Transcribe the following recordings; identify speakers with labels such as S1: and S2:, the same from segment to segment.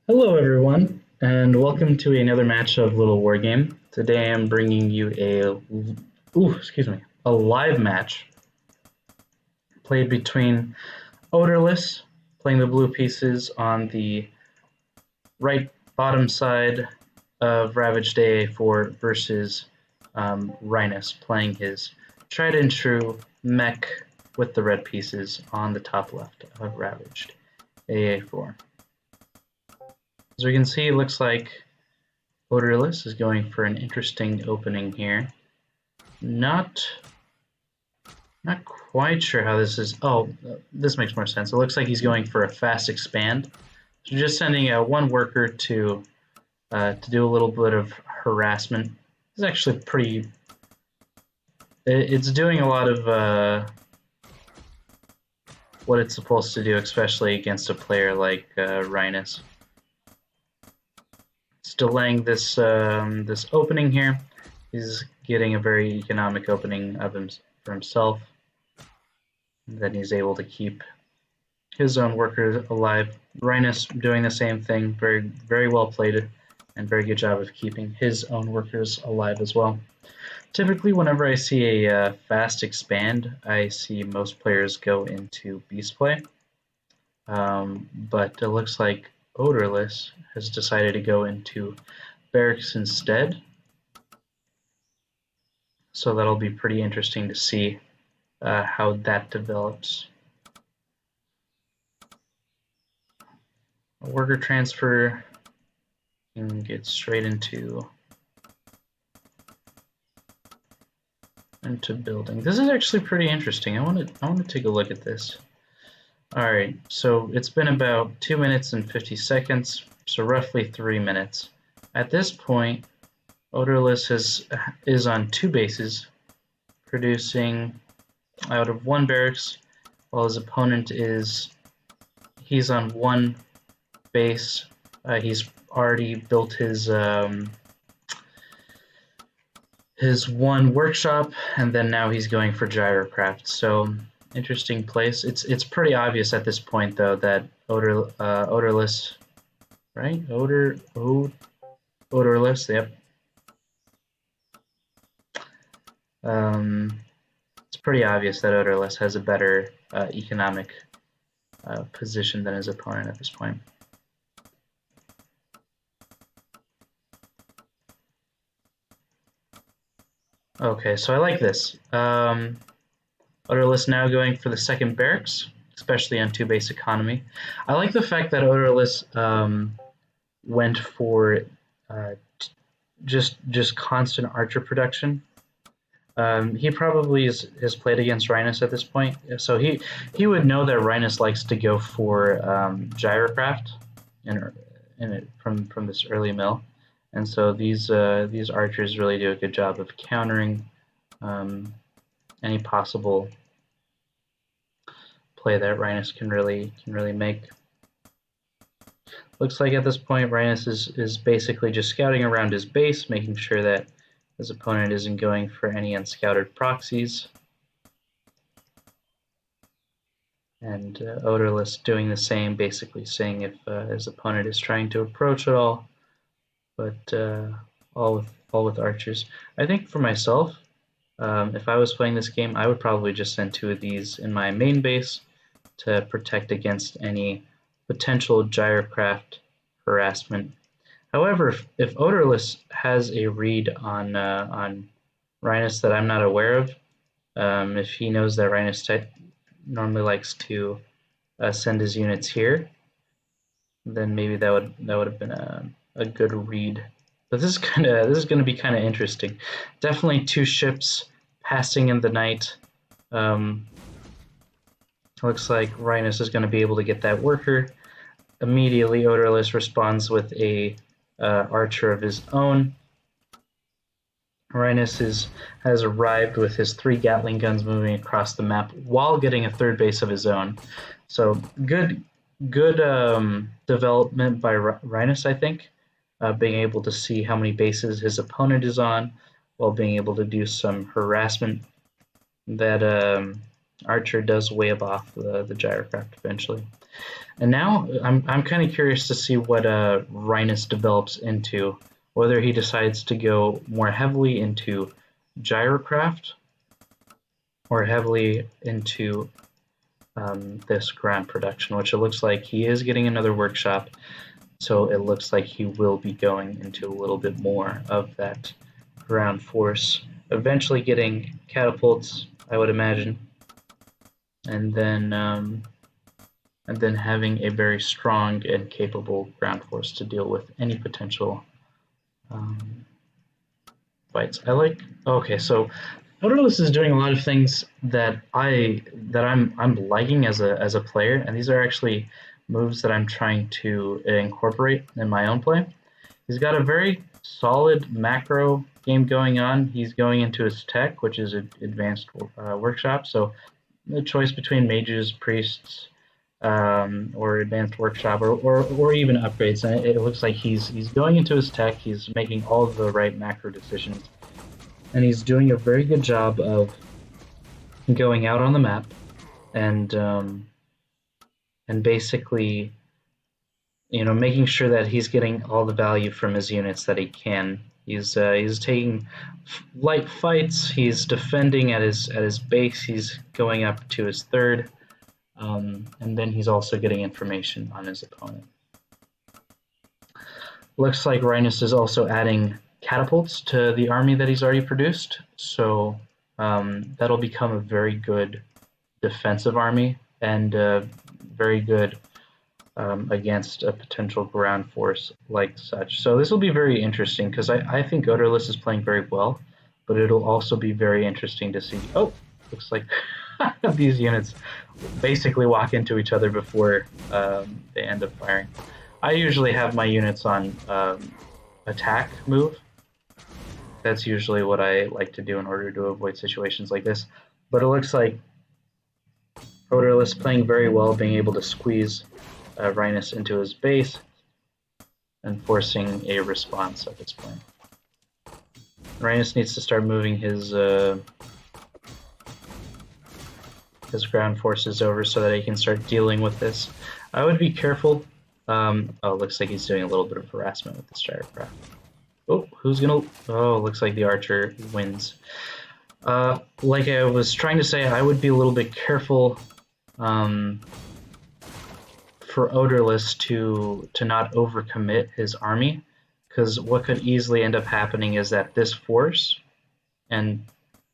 S1: Hello, everyone, and welcome to another match of Littlewargame. Today, I'm bringing you a live match played between Odourless, playing the blue pieces on the right bottom side of Ravaged AA4 versus Rynus, playing his tried and true MECH with the red pieces on the top left of Ravaged AA4. As we can see, it looks like Odourless is going for an interesting opening here. Not quite sure how this is. Oh, this makes more sense. It looks like he's going for a fast expand. So just sending one worker to do a little bit of harassment. It's actually pretty. It's doing a lot of what it's supposed to do, especially against a player like Rynus. It's delaying this this opening here. He's getting a very economic opening of for himself. Then he's able to keep his own workers alive. Rynus doing the same thing, very well played, and very good job of keeping his own workers alive as well. Typically, whenever I see a fast expand, I see most players go into beast play, but it looks like Odourless has decided to go into barracks instead. So that'll be pretty interesting to see how that develops. A worker transfer can get straight into building. This is actually pretty interesting. I want to take a look at this. All right, so it's been about 2 minutes and 50 seconds, so roughly 3 minutes. At this point, Odourless is on 2 bases, producing out of 1 barracks, while his opponent he's on 1 base. He's already built his 1 workshop, and then now he's going for gyrocraft. So interesting place. It's pretty obvious at this point though that Odourless, right? Odourless. Yep. It's pretty obvious that Odourless has a better economic position than his opponent at this point. Okay, so I like this. Odourless now going for the 2nd barracks, especially on 2 base economy. I like the fact that Odourless went for just constant archer production. He probably has played against Rynus at this point, so he would know that Rynus likes to go for gyrocraft from this early mill, and so these archers really do a good job of countering any possible play that Rynus can really make. Looks like at this point Rynus is basically just scouting around his base, making sure that his opponent isn't going for any unscouted proxies. And Odourless doing the same, basically seeing if his opponent is trying to approach at all, but all with archers. I think for myself, if I was playing this game, I would probably just send 2 of these in my main base to protect against any potential gyrocraft harassment. However, if Odourless has a read on Rynus that I'm not aware of, if he knows that Rynus normally likes to send his units here, then maybe that would have been a good read. But this is going to be kind of interesting. Definitely 2 ships passing in the night. Looks like Rynus is going to be able to get that worker. Immediately, Odourless responds with a archer of his own. Rynus has arrived with his 3 Gatling guns moving across the map while getting a 3rd base of his own. So good development by Rynus, I think, being able to see how many bases his opponent is on, while being able to do some harassment that Archer does wave off the gyrocraft eventually. And now I'm kind of curious to see what Rynus develops into, whether he decides to go more heavily into gyrocraft or heavily into this ground production, which it looks like he is getting another workshop, so it looks like he will be going into a little bit more of that ground force, eventually getting catapults, I would imagine, and then having a very strong and capable ground force to deal with any potential fights. Okay, so Odourless is doing a lot of things that I'm liking as a player, and these are actually moves that I'm trying to incorporate in my own play. He's got a very solid macro game going on. He's going into his tech, which is an advanced workshop. So the choice between mages, priests, or advanced workshop, or even upgrades. And it looks like he's going into his tech. He's making all of the right macro decisions, and he's doing a very good job of going out on the map and basically, making sure that he's getting all the value from his units that he can. He's taking light fights. He's defending at his base. He's going up to his third, and then he's also getting information on his opponent. Looks like Rynus is also adding catapults to the army that he's already produced, so that'll become a very good defensive army and very good against a potential ground force like such. So this will be very interesting because I think Odourless is playing very well, but it'll also be very interesting to see. Oh, looks like these units basically walk into each other before they end up firing. I usually have my units on attack move. That's usually what I like to do in order to avoid situations like this. But it looks like Odourless playing very well, being able to squeeze Rynus into his base and forcing a response at this point. Rynus needs to start moving his ground forces over so that he can start dealing with this. I would be careful. Oh, looks like he's doing a little bit of harassment with this gyrocraft. Oh, who's gonna... Oh, looks like the archer wins. Like I was trying to say, I would be a little bit careful for Odourless to not overcommit his army, because what could easily end up happening is that this force and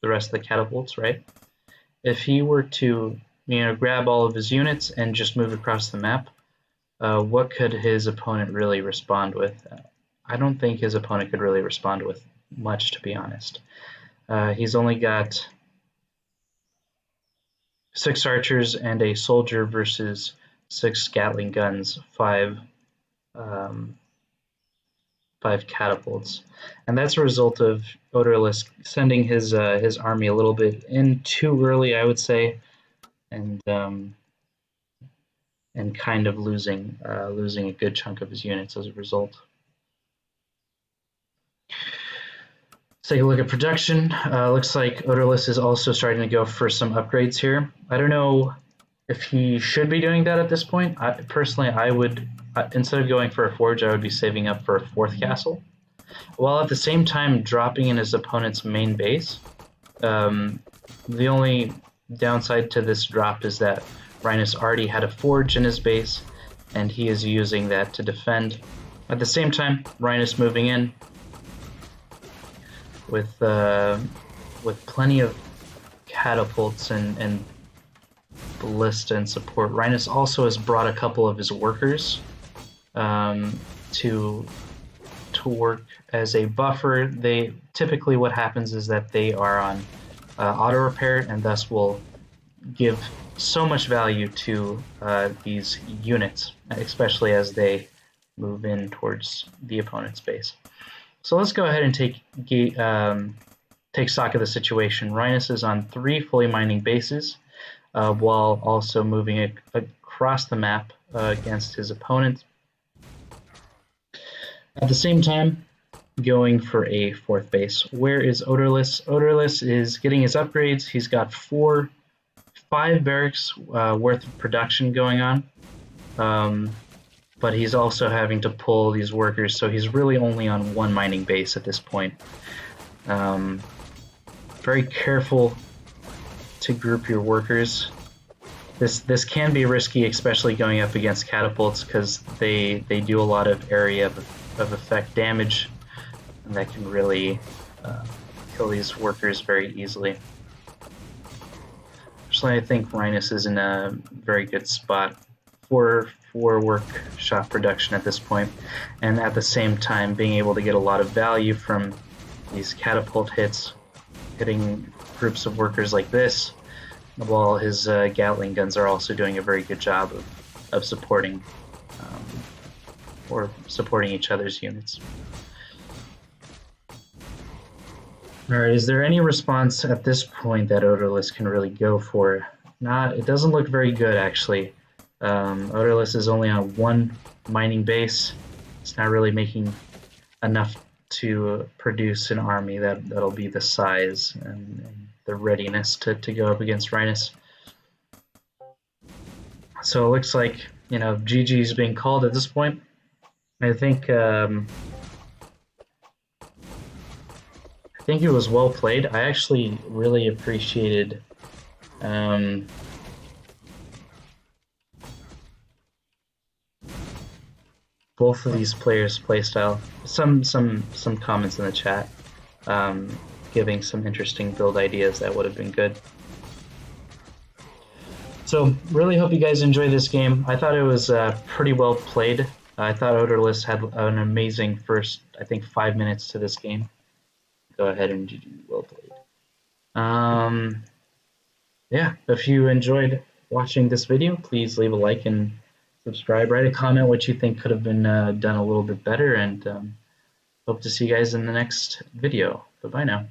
S1: the rest of the catapults, right? If he were to, grab all of his units and just move across the map, what could his opponent really respond with? I don't think his opponent could really respond with much, to be honest. He's only got 6 archers and a soldier versus 6 Gatling guns, 5 catapults, and that's a result of Odourless sending his army a little bit in too early, I would say, and kind of losing a good chunk of his units as a result. Let's take a look at production. Looks like Odourless is also starting to go for some upgrades here. I don't know if he should be doing that at this point. Personally, I would, instead of going for a forge, I would be saving up for a 4th castle, while at the same time dropping in his opponent's main base. The only downside to this drop is that Rynus already had a forge in his base, and he is using that to defend. At the same time, Rynus moving in with plenty of catapults and ballista and support. Rynus also has brought a couple of his workers to work as a buffer. They typically, what happens is that they are on auto repair, and thus will give so much value to these units, especially as they move in towards the opponent's base. So let's go ahead and take stock of the situation. Rynus is on 3 fully mining bases, while also moving across the map against his opponent. At the same time, going for a 4th base. Where is Odourless? Odourless is getting his upgrades. He's got 5 5 barracks worth of production going on, but he's also having to pull these workers, so he's really only on 1 mining base at this point. Very careful to group your workers. This can be risky, especially going up against catapults, because they do a lot of area of effect damage, and that can really kill these workers very easily. Personally, I think Rynus is in a very good spot for workshop production at this point, and at the same time being able to get a lot of value from these catapult hits, hitting groups of workers like this, while his Gatling guns are also doing a very good job of supporting each other's units. Alright, is there any response at this point that Odourless can really go for? It doesn't look very good, actually. Odourless is only on 1 mining base. It's not really making enough to produce an army that'll be the size and the readiness to go up against Rynus. So it looks like, GG is being called at this point. I think it was well played. I actually really appreciated both of these players' playstyle. Some comments in the chat giving some interesting build ideas that would have been good. So really hope you guys enjoy this game. I thought it was pretty well played. I thought Odourless had an amazing first, I think, 5 minutes to this game. Go ahead and do well played. Yeah, if you enjoyed watching this video, please leave a like and subscribe. Write a comment what you think could have been done a little bit better, and hope to see you guys in the next video. Bye-bye now.